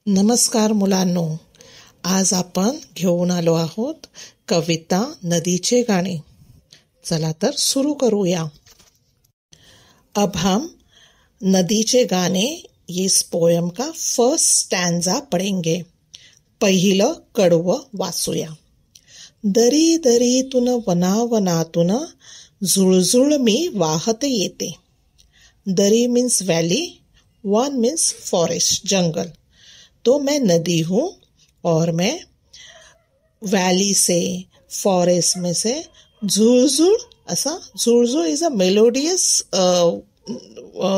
नमस्कार मुलांनो, आज आपण घेऊन आलो आहोत कविता नदीचे गाणे. चला तर सुरू करूया. अब हम नदीचे गाणे इस पोयम का फर्स्ट स्टैंजा पढ़ेंगे. पहिलं कडवं वाचूया. दरी दरीतून वनावनातून झुळझुळ मी वाहत येते. दरी मीन्स वैली, वन मीन्स फॉरेस्ट जंगल. तो मैं नदी हूँ और मैं वैली से, फॉरेस्ट में से झुळझुळ असा, झुळझुळ इज अ मेलोडियस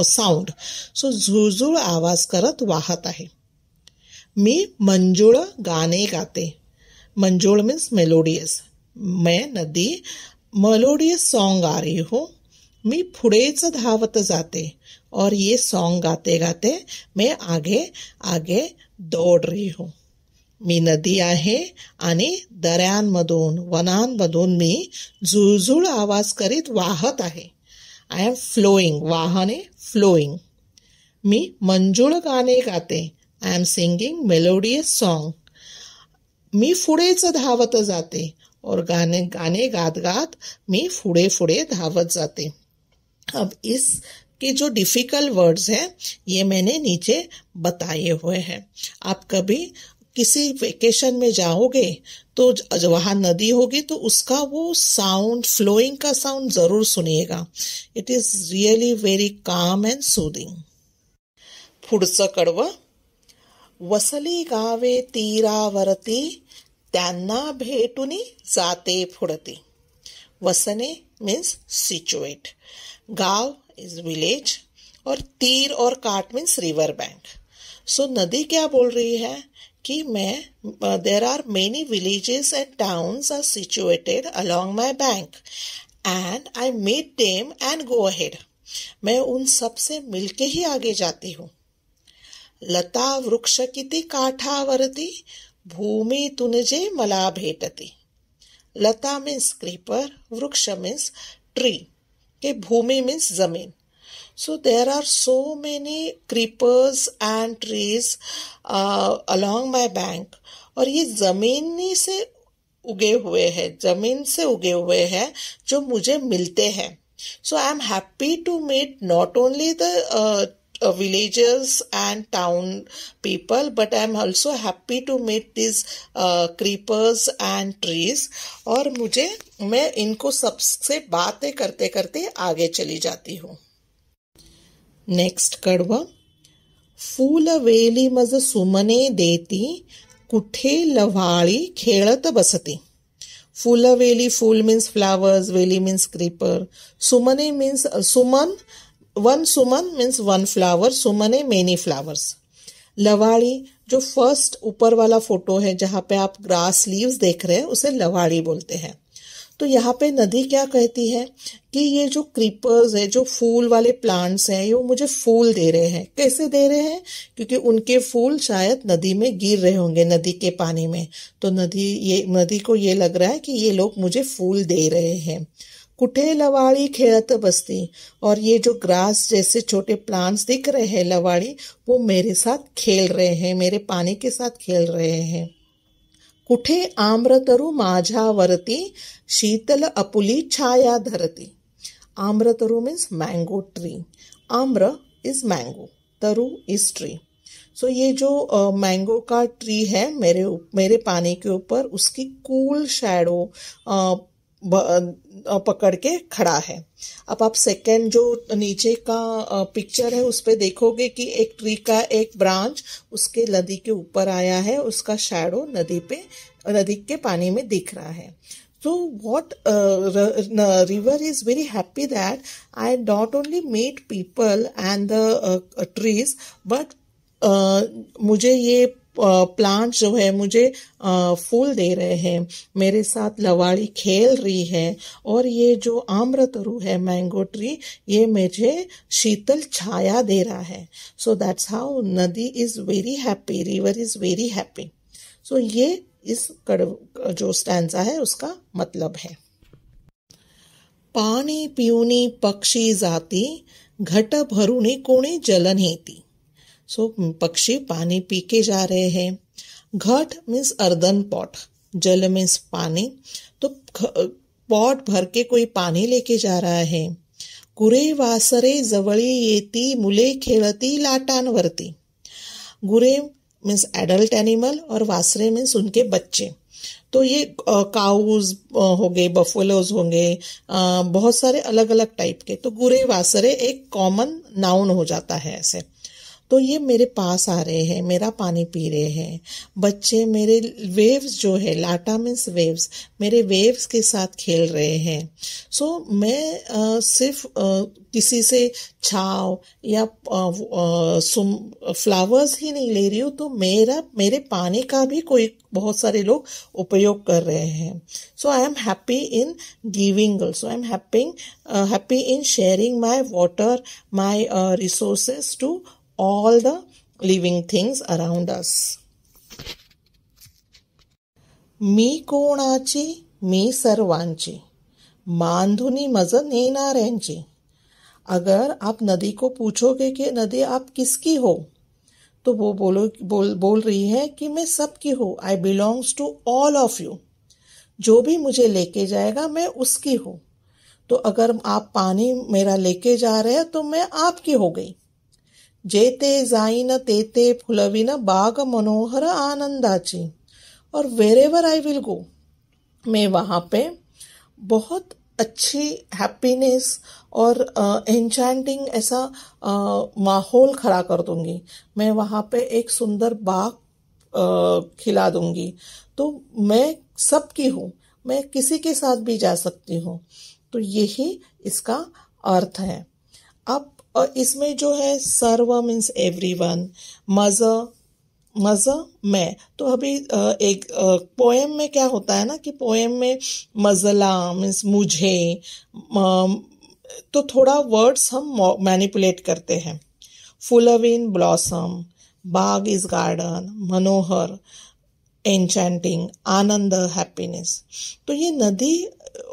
साऊंड. सो झुळझुळ आवाज करत वाहत आहे. मी मंजुळ गाणे गाते. मंजुळ मीन्स मेलोडियस. मैं नदी मेलोडियस सॉन्ग गा रही हूँ. मी पुढेच धावत जाते और ये सॉन्ग गाते गाते मैं आगे आगे दौड़ रही हूँ. मी नदी आहे आणि दऱ्यांमधून वनांमधून मी झुळझुळ आवाज करीत वाहत आहे. I am flowing. वाहने फ्लोईंग. मी मंजुळ गाणे गाते. I am singing melodious song. मी पुढेच धावत जाते और गाने गाने गात गात मी पुढे पुढे धावत जाते. अब इसके जो डिफिकल्ट वर्ड्स हैं ये मैंने नीचे बताए हुए हैं. आप कभी किसी वेकेशन में जाओगे तो वहाँ नदी होगी तो उसका वो साउंड, फ्लोइंग का साउंड जरूर सुनिएगा. It is really very calm and soothing. पुढचं कडवं. वसली गावे तीरावरती त्यांना भेटूनी जाते फुडती. वसने मीन्स सिचुएट, गांव इज विलेज और तीर और काट मीन्स रिवर बैंक. सो नदी क्या बोल रही है कि मैं there are many villages and towns are situated along my bank and I meet them and go ahead. मैं उन सब से मिलके ही आगे जाती हूँ. लता वृक्ष किती काठावरती भूमीतून जे मला भेटती. लता मीन्स क्रीपर, वृक्ष मीन्स ट्री, के भूमि मीन्स जमीन. So there are so many creepers and trees along my bank. और ये जमीनी से उगे हुए हैं, जमीन से उगे हुए हैं जो मुझे मिलते हैं. So I am happy to meet not only the villagers and town people, but I am also happy to meet these creepers and trees. और मैं इनको सबसे बातें करते करते आगे चली जाती हूँ. नेक्स्ट कडवं. फूल वेली मज सुमने देती कुठे लव्हाळी खेळत बसती. फूलवेली, फूल मीन्स फ्लावर्स, वेली मीन्स क्रीपर, सुमने मीन्स सुमन, वन सुमन मीन्स वन फ्लावर, सुमने मेनी फ्लावर्स. लवाड़ी जो फर्स्ट ऊपर वाला फोटो है जहाँ पे आप ग्रास लीव्स देख रहे हैं उसे लवाड़ी बोलते हैं. तो यहाँ पे नदी क्या कहती है कि ये जो क्रीपर्स है, जो फूल वाले प्लांट्स हैं, ये मुझे फूल दे रहे हैं. कैसे दे रहे हैं? क्योंकि उनके फूल शायद नदी में गिर रहे होंगे, नदी के पानी में. तो नदी को ये लग रहा है कि ये लोग मुझे फूल दे रहे हैं. कुठे लवाड़ी खेलत बसती. और ये जो ग्रास जैसे छोटे प्लांट्स दिख रहे हैं लवाड़ी, वो मेरे साथ खेल रहे हैं, मेरे पानी के साथ खेल रहे हैं. कुठे आम्रतरु माझ्यावरती शीतल अपुली छाया धरती. आम्रतरु मीन्स मैंगो ट्री. आम्र इज मैंगो, तरु इज ट्री. सो ये जो मैंगो का ट्री है मेरे पानी के ऊपर, उसकी कूल शैडो पकड़ के खड़ा है. अब आप सेकेंड जो नीचे का पिक्चर है उस पे देखोगे कि एक ट्री का एक ब्रांच उसके नदी के ऊपर आया है, उसका शैडो नदी के पानी में दिख रहा है. So what river is very happy that I not only meet people and the trees, but मुझे ये प्लांट जो है मुझे फूल दे रहे हैं, मेरे साथ लवाड़ी खेल रही है. और ये जो आम्रतरु है, मैंगो ट्री, ये मुझे शीतल छाया दे रहा है. सो दैट्स हाउ नदी is very happy, river is very happy. So ये इस जो स्टैंजा है उसका मतलब है. पाणी पिऊनी पक्षी जाती घट भरुनी कोणी जल नेती. सो पक्षी पानी पी के जा रहे हैं। घट मीन्स अर्दन पॉट, जल मीन्स पानी, तो पॉट भर के कोई पानी लेके जा रहा है। गुरे वासरे जवळी येती मुले खेळती लाटांवरती। गुरे मीन्स एडल्ट एनिमल और वासरे मीन्स उनके बच्चे। तो ये काउज हो गए, बफेलोज होंगे, बहुत सारे अलग अलग टाइप के। तो गुरे वासरे एक कॉमन नाउन हो जाता है ऐसे। तो ये मेरे पास आ रहे हैं, मेरा पानी पी रहे हैं। बच्चे मेरे वेव्स जो है, लाटा मीन्स वेव्स, मेरे वेव्स के साथ खेल रहे हैं। सो मैं सिर्फ किसी से छाव या फ्लावर्स ही नहीं ले रही हूँ, तो मेरे पानी का भी कोई बहुत सारे लोग उपयोग कर रहे हैं। So I am happy in giving also, I am happy in sharing my water, my resources to all the living things around us. मी कोणाची, मी सर्वांची, मांधुनी मज नेणाऱ्यांची। अगर आप नदी को पूछोगे कि नदी आप किसकी हो, तो वो बोल रही है कि मैं सबकी हूँ। I belongs to all of you. जो भी मुझे लेके जाएगा मैं उसकी हूँ। तो अगर आप पानी मेरा लेके जा रहे हैं तो मैं आपकी हो गई। जेते जाईन तेते फुलविन बाग मनोहर आनंदाची। और वेरेवर आई विल गो, मैं वहाँ पे बहुत अच्छी हैप्पीनेस और एन्चेंटिंग ऐसा माहौल खड़ा कर दूंगी। मैं वहाँ पे एक सुंदर बाग खिला दूंगी। तो मैं सबकी हूँ, मैं किसी के साथ भी जा सकती हूँ। तो यही इसका अर्थ है। अब इसमें जो है सर्व मीन्स एवरीवन, मज मैं। तो अभी एक पोएम में क्या होता है ना कि पोएम में मजला मीन्स मुझे, तो थोड़ा वर्ड्स हम मैनिपुलेट करते हैं। फुलविन ब्लॉसम, बाग इज गार्डन, मनोहर एन्चेंटिंग, आनंद हैप्पीनेस। तो ये नदी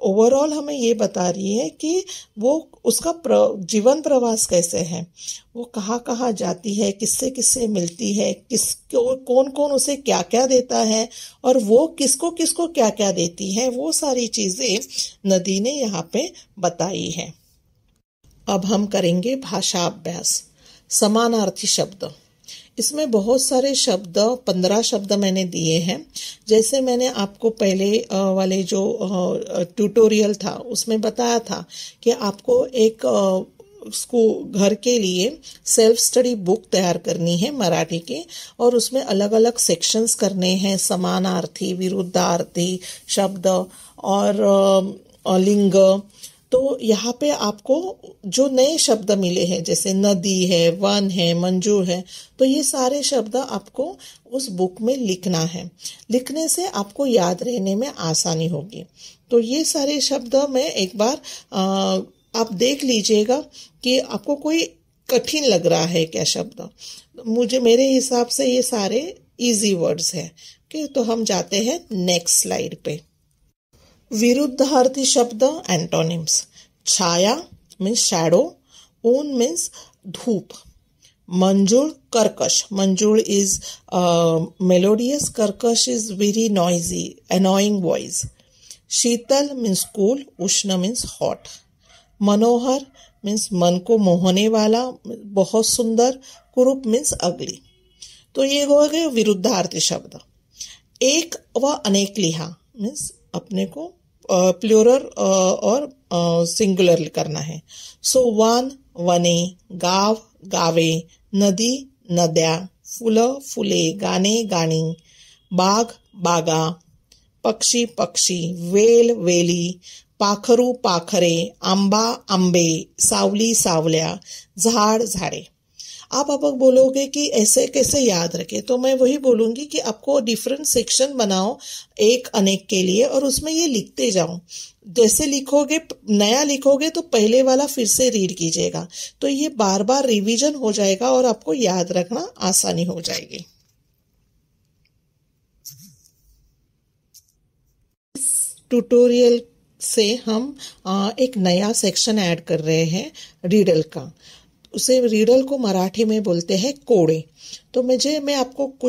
ओवरऑल हमें ये बता रही है कि वो उसका जीवन प्रवास कैसे है, वो कहाँ कहाँ जाती है, किससे किससे मिलती है, कौन कौन उसे क्या क्या देता है, और वो किसको किसको क्या क्या देती है, वो सारी चीजें नदी ने यहाँ पे बताई है। अब हम करेंगे भाषा अभ्यास। समानार्थी शब्द, इसमें बहुत सारे शब्द, 15 शब्द मैंने दिए हैं। जैसे मैंने आपको पहले वाले जो ट्यूटोरियल था उसमें बताया था कि आपको एक घर के लिए सेल्फ स्टडी बुक तैयार करनी है मराठी की, और उसमें अलग अलग सेक्शंस करने हैं, समानार्थी, विरुद्धार्थी शब्द और लिंग। तो यहाँ पे आपको जो नए शब्द मिले हैं, जैसे नदी है, वन है, मंजू है, तो ये सारे शब्द आपको उस बुक में लिखना है। लिखने से आपको याद रहने में आसानी होगी। तो ये सारे शब्द मैं एक बार आप देख लीजिएगा कि आपको कोई कठिन लग रहा है क्या शब्द। मेरे हिसाब से ये सारे इजी वर्ड्स हैं। तो हम जाते हैं नेक्स्ट स्लाइड पे। विरुद्धार्थी शब्द एंटोनिम्स। छाया मीन्स शैडो, ऊन मीन्स धूप, मंजूळ कर्कश, मंजूळ इज मेलोडियस, कर्कश is very noisy, annoying voice. Sheetal means cool, उष्ण मीन्स हॉट। मनोहर मीन्स मन को मोहने वाला, बहुत सुंदर। कुरूप मीन्स अगली। तो ये हो गए विरुद्धार्थी शब्द। एक व अनेक लिहा मीन्स अपने को प्लूरल और सिंगुलर करना है। सो वन वने, गाव गावे, नदी नद्या, फुलं फुले, गाणे गाणी, बाग बागा, पक्षी पक्षी, वेल वेली, पाखरू पाखरे, आंबा आंबे, सावली सावल्या, झाड़ झाड़े। आप अब बोलोगे कि ऐसे कैसे याद रखे, तो मैं वही बोलूंगी कि आपको डिफरेंट सेक्शन बनाओ एक अनेक के लिए, और उसमें ये लिखते जाओ। जैसे लिखोगे, नया लिखोगे तो पहले वाला फिर से रीड कीजिएगा, तो ये बार बार रिवीजन हो जाएगा और आपको याद रखना आसानी हो जाएगी। इस ट्यूटोरियल से हम एक नया सेक्शन ऐड कर रहे हैं रीडल का। उसे रिडल को मराठी में बोलते हैं कोड़े। तो मैं आपको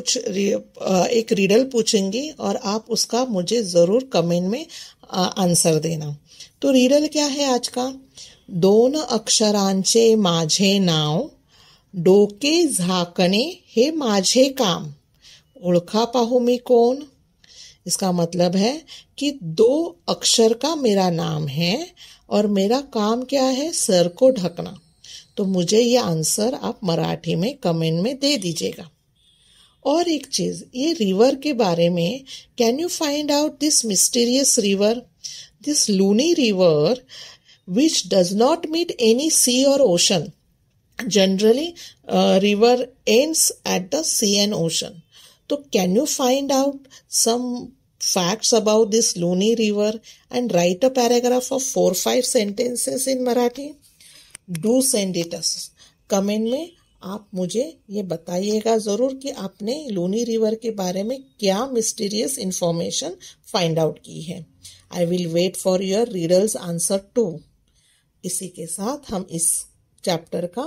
एक रिडल पूछूंगी और आप उसका मुझे ज़रूर कमेंट में आंसर देना। तो रिडल क्या है आज का? 2 अक्षरांचे माझे नाव, डोके झाकणे हे माझे काम, ओळखा पाहू मी कौन। इसका मतलब है कि 2 अक्षर का मेरा नाम है और मेरा काम क्या है? सर को ढकना। तो मुझे ये आंसर आप मराठी में कमेंट में दे दीजिएगा। और एक चीज, ये रिवर के बारे में, can you find out this mysterious river, this Luni river which does not meet any sea or ocean. Generally, river ends at the sea and ocean. So, can you find out some facts about this Luni river and write a paragraph of 4-5 sentences in Marathi? Do send it us. Comment में आप मुझे ये बताइएगा ज़रूर कि आपने Luni river के बारे में क्या मिस्टीरियस इंफॉर्मेशन फाइंड आउट की है। I will wait for your readers answer too. इसी के साथ हम इस चैप्टर का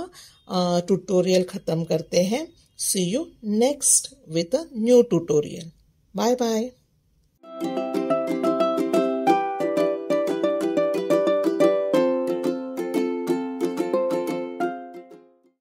ट्यूटोरियल खत्म करते हैं। See you next with a new tutorial. Bye bye.